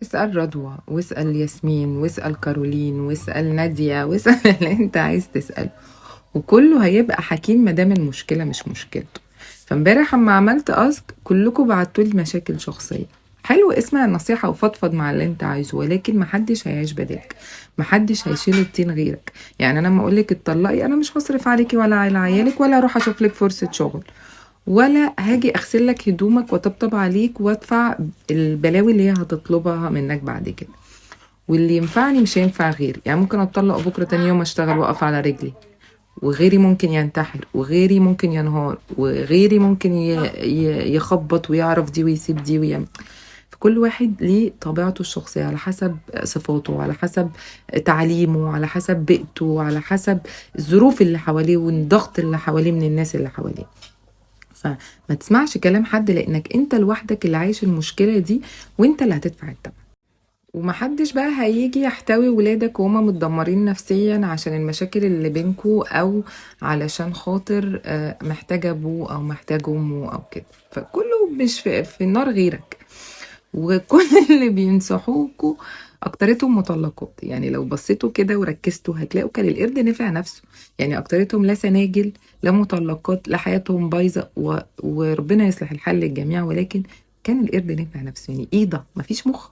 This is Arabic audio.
اسأل رضوى واسأل ياسمين واسأل كارولين واسأل نادية واسأل اللي انت عايز تسأله، وكله هيبقى حكيم مادام المشكلة مش مشكلته. فامبارح اما عملت اسك كلكم بعتولي مشاكل شخصية. حلو، اسمع النصيحة وفضفض مع اللي انت عايزه، ولكن محدش هيعيش بدالك، محدش هيشيل الطين غيرك. يعني انا لما اقولك اتطلقي انا مش هصرف عليكي ولا على عيالك ولا اروح اشوف لك فرصة شغل، ولا هاجي اغسل لك هدومك وطبطب عليك وادفع البلاوي اللي هي هتطلبها منك بعد كده. واللي ينفعني مش هينفع غيري، يعني ممكن اتطلق بكره تاني يوم اشتغل واقف على رجلي، وغيري ممكن ينتحر، وغيري ممكن ينهار، وغيري ممكن يخبط ويعرف دي ويسيب دي ويعمل. فكل واحد ليه طبيعته الشخصية، على حسب صفاته، على حسب تعليمه، على حسب بيئته، على حسب الظروف اللي حواليه والضغط اللي حواليه من الناس اللي حواليه. فما تسمعش كلام حد، لانك انت لوحدك اللي عايش المشكلة دي، وانت اللي هتدفع الثمن. ومحدش بقى هيجي يحتوي ولادك وهما متدمرين نفسيا عشان المشاكل اللي بينكو، او علشان خاطر محتاج ابوه او محتاج امه او كده. فكله مش في النار غيرك. وكل اللي بينصحوكوا اكترتهم مطلقات. يعني لو بصيتوا كده وركزتوا هتلاقوا كان القرد نفع نفسه. يعني اكترتهم لا سناجل لا مطلقات لا حياتهم بايظه وربنا يصلح الحال للجميع، ولكن كان القرد نفع نفسه. يعني ايه ده؟ مفيش مخ.